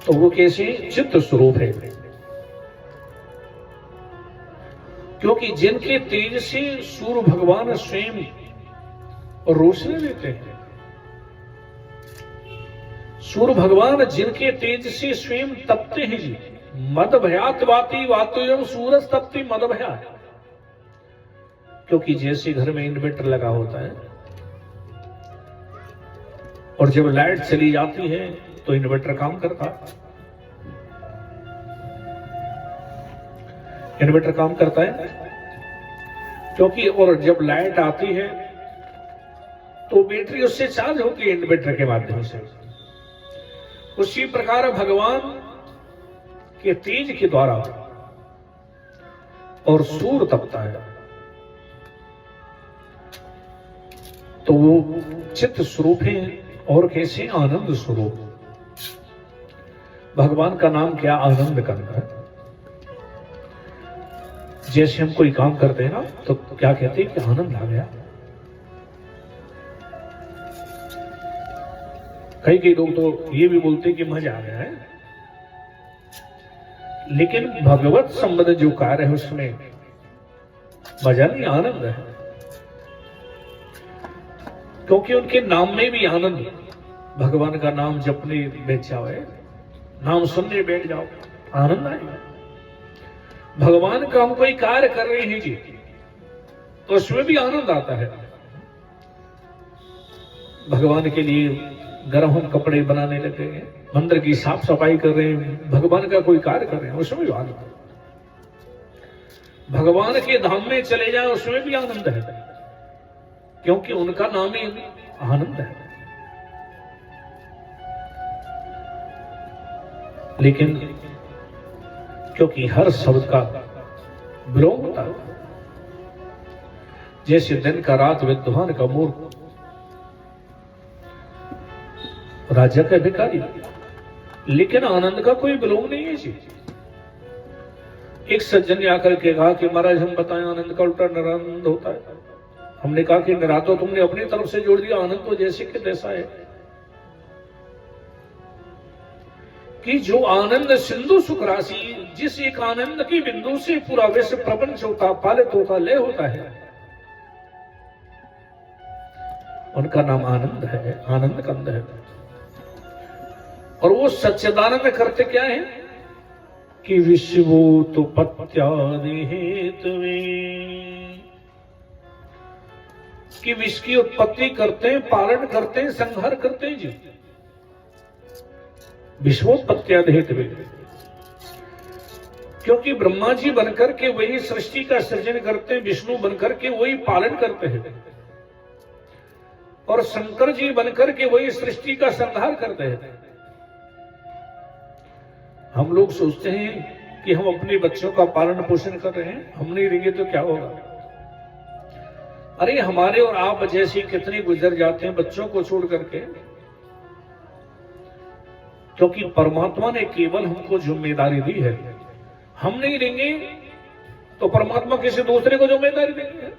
तो वो कैसे चित्त स्वरूप है, क्योंकि जिनके तेज से सूर्य भगवान स्वयं रोशनी देते हैं, सूर्य भगवान जिनके तेज से स्वयं तपते हैं जी, मद भयात वाती वातोयम सूरज तपती मद भया। क्योंकि जैसे घर में इन्वर्टर लगा होता है और जब लाइट चली जाती है तो इन्वर्टर काम करता है, इन्वर्टर काम करता है क्योंकि, और जब लाइट आती है तो बैटरी उससे चार्ज होती है इन्वर्टर के माध्यम से। उसी प्रकार भगवान के तेज के द्वारा और सूर्य तपता है, तो वो चित्त स्वरूप है और कैसे आनंद स्वरूप। भगवान का नाम क्या, आनंद कंद है। जैसे हम कोई काम करते हैं ना तो क्या कहते हैं कि आनंद आ गया। कई लोग तो ये भी बोलते हैं कि मजा आ गया है, लेकिन भगवत संबंध जो कार्य है उसमें मजा नहीं, आनंद है। क्योंकि उनके नाम में भी आनंद, भगवान का नाम जपने बैठ जाओ, नाम सुनने बैठ जाओ, आनंद आएगा। भगवान का हम कोई कार्य कर रहे हैं जी तो उसमें भी आनंद आता है। भगवान के लिए गरम हम कपड़े बनाने लगे हैं, मंदिर की साफ सफाई कर रहे हैं, भगवान का कोई कार्य कर रहे हैं, उसमें भी आनंद है। भगवान के धाम में चले जाए उसमें भी आनंद है, क्योंकि उनका नाम ही आनंद है। लेकिन क्योंकि हर शब्द का विलोम होता है, जैसे दिन का रात, विद्वान का मूर्ख, राजा का भिखारी, लेकिन आनंद का कोई विलोम नहीं है जी। एक सज्जन ने आकर के कहा कि महाराज हम बताएं आनंद का उल्टा निरानंद होता है। हमने कहा कि निरा तो तुमने अपनी तरफ से जोड़ दिया, आनंद तो जैसे कि तैसा है कि जो आनंद सिंधु सुख राशि, जिस एक आनंद की बिंदु से पूरा विश्व प्रपंच होता, पालित होता, लय होता है, उनका नाम आनंद है, आनंद कंद है। और वो सच्चिदानंद करते क्या है कि विश्वोत्पत्त्यादि हेतवे, कि विश्व की उत्पत्ति करते हैं, पालन करते हैं, संहार करते हैं जी। विश्वोत्पत्त्यादि हेतवे, क्योंकि ब्रह्मा जी बनकर के वही सृष्टि का सृजन करते हैं, विष्णु बनकर के वही पालन करते हैं, और शंकर जी बनकर के वही सृष्टि का संहार करते हैं। हम लोग सोचते हैं कि हम अपने बच्चों का पालन पोषण कर रहे हैं, हम नहीं रहेंगे तो क्या होगा। अरे हमारे और आप जैसे कितने गुजर जाते हैं बच्चों को छोड़ करके, क्योंकि परमात्मा ने केवल हमको जिम्मेदारी दी है। हम नहीं रहेंगे तो परमात्मा किसी दूसरे को जिम्मेदारी देंगे।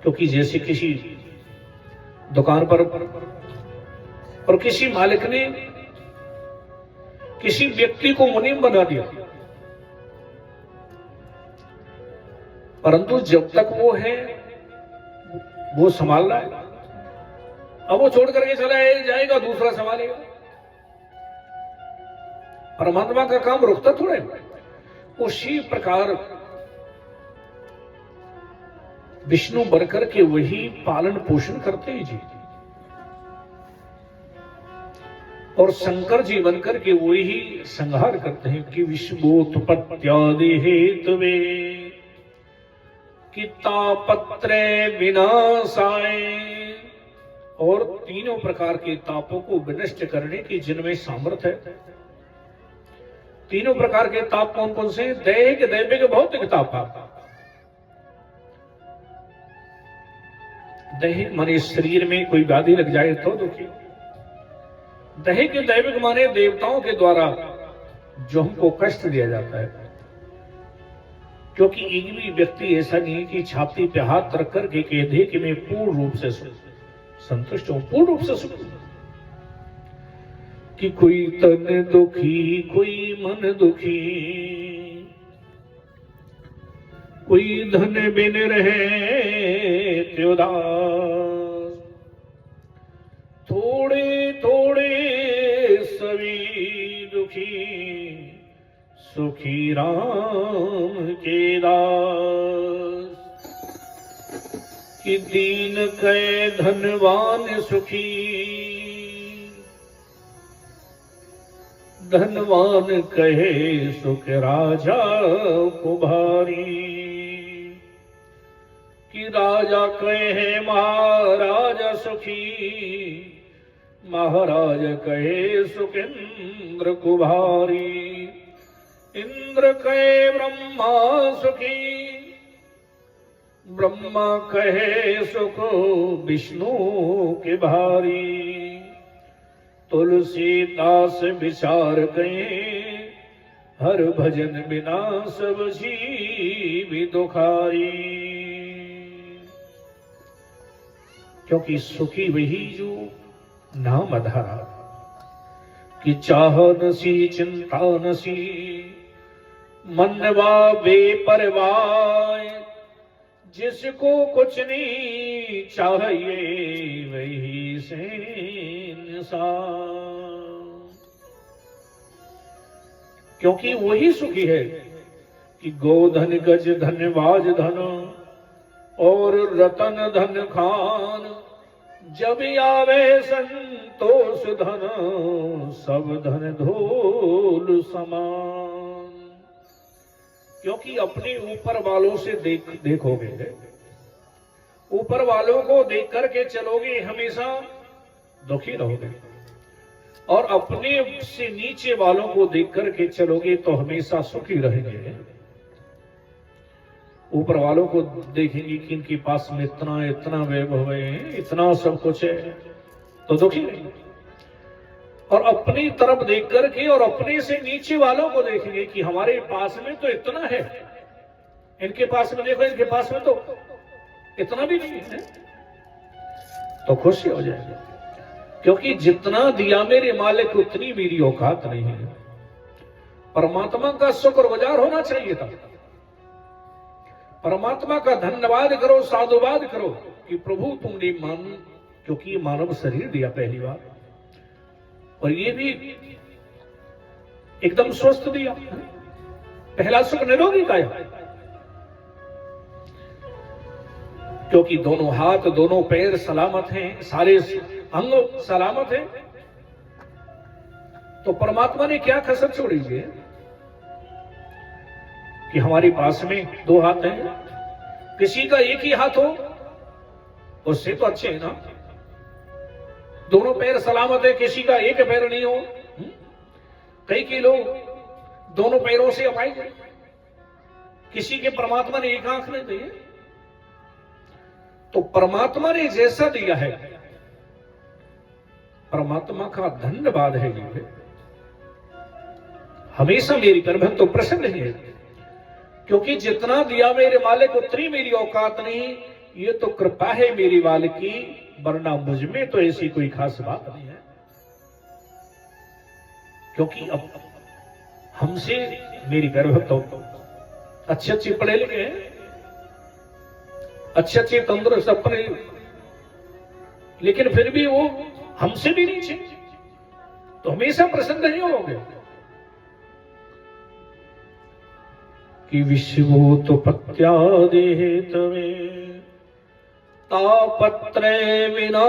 क्योंकि जैसे किसी दुकान पर और किसी मालिक ने किसी व्यक्ति को मुनीम बना दिया, परंतु जब तक वो है वो संभाल रहा है, अब वो छोड़ करके चला जाएगा, दूसरा संभालेगा। परमात्मा का काम रुकता थोड़ा है। उसी प्रकार विष्णु बनकर के वही पालन पोषण करते हैं जी, और शंकर जी बनकर के वही संहार करते हैं कि विश्वोत्पत्त्यादि हेतवे कि तापत्रे विनाशाय, और तीनों प्रकार के तापों को विनष्ट करने की जिनमें सामर्थ्य है। तीनों प्रकार के ताप कौन कौन से? दैहिक, दैविक, भौतिक ताप। दैहिक माने शरीर में कोई व्याधि लग जाए तो दुखी। दैहिक दैविक माने देवताओं के द्वारा जो हमको कष्ट दिया जाता है, क्योंकि एक भी व्यक्ति ऐसा नहीं है कि छाती पे हाथ रख करके कहे कि मैं पूर्ण रूप से संतुष्ट हूं, पूर्ण रूप से सुख। कि कोई तन दुखी कोई मन दुखी, कोई धन बिन रहे त्योदास, थोड़े थोड़े सभी दुखी, सुखी राम के दास। कि दीन कै धनवान सुखी, धनवान कहे सुख राजा को भारी। कि राजा कहे महाराजा सुखी, महाराज कहे सुख इंद्र को भारी। इंद्र कहे ब्रह्मा सुखी, ब्रह्मा कहे सुख विष्णु के भारी। तुलसीदास विचार गए हर भजन बिना सब जीव दुखारी। क्योंकि सुखी वही जो नाम आधारा, कि चाह नसी चिंता नसी, मनवा बेपरवाह। जिसको कुछ नहीं चाहिए वही से इंसान। क्योंकि वही सुखी है कि गोधन गज धनवाज धन, और रतन धन खान। जब आवे संतोष धन, सब धन धूल समान। क्योंकि अपने ऊपर वालों से देखोगे, ऊपर वालों को देख करके चलोगे हमेशा दुखी रहोगे, और अपने से नीचे वालों को देख करके चलोगे तो हमेशा सुखी रहेंगे। ऊपर वालों को देखेंगे कि इनके पास में इतना इतना वैभव है, इतना सब कुछ है, तो दुखी रहेंगे। और अपनी तरफ देख करके और अपने से नीचे वालों को देखेंगे कि हमारे पास में तो इतना है, इनके पास में देखो, इनके पास में तो इतना भी नहीं है, तो खुशी हो जाएगी। क्योंकि जितना दिया मेरे मालिक उतनी मेरी औकात नहीं है। परमात्मा का शुक्रगुजार होना चाहिए था। परमात्मा का धन्यवाद करो, साधुवाद करो कि प्रभु तुमने क्योंकि मानव शरीर दिया पहली बार, और ये भी एकदम स्वस्थ दिया। पहला सुख निरोगी काया, क्योंकि दोनों हाथ दोनों पैर सलामत हैं, सारे अंग सलामत हैं। तो परमात्मा ने क्या कसर छोड़ी है कि हमारे पास में दो हाथ हैं, किसी का एक ही हाथ हो उससे तो अच्छे है ना। दोनों पैर सलामत है, किसी का एक पैर नहीं हो। कई लोग दोनों पैरों से अपाहिज है, किसी के परमात्मा ने एक आंख नहीं दी है। तो परमात्मा ने जैसा दिया है, परमात्मा का धन्यवाद है। ये हमेशा मेरी तरफ तो प्रसन्न है, क्योंकि जितना दिया मेरे मालिक उतनी मेरी औकात नहीं। ये तो कृपा है मेरी मालिक की, वरना मुझ में तो ऐसी कोई खास बात नहीं है। क्योंकि अब हमसे मेरी गर्भ तो अच्छे अच्छे पढ़े लिखे हैं, अच्छे अच्छे तंदुरुस्त अपने, लेकिन फिर भी वो हमसे भी नीचे, तो हमेशा प्रसन्न नहीं होंगे। कि विश्वोत्पत्त्यादेः तवे तापत्रय विनाशाय।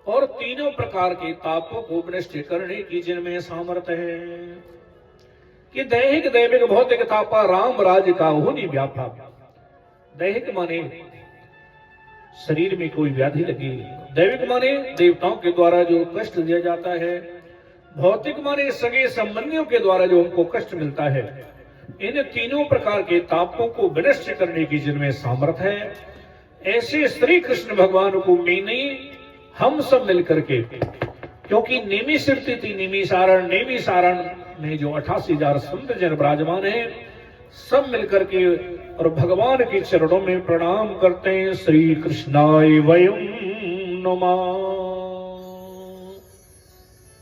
और तीनों प्रकार के तापों को विनष्ट करने की जिनमें सामर्थ्य है। कि दैहिक दैविक भौतिक तापा राम राज का होनी व्यापा। दैहिक माने शरीर में कोई व्याधि लगी, दैविक माने देवताओं के द्वारा जो कष्ट दिया जाता है, भौतिक माने सगे संबंधियों के द्वारा जो हमको कष्ट मिलता है। इन तीनों प्रकार के तापों को विनष्ट करने की जिनमें सामर्थ्य है, ऐसे श्री कृष्ण भगवान को मैंने हम सब मिलकर के, क्योंकि नेमी सिरती नेमी सारण में जो 88,000 संत जन विराजमान है, सब मिलकर के और भगवान के चरणों में प्रणाम करते हैं। श्री कृष्णाय वयं नमः।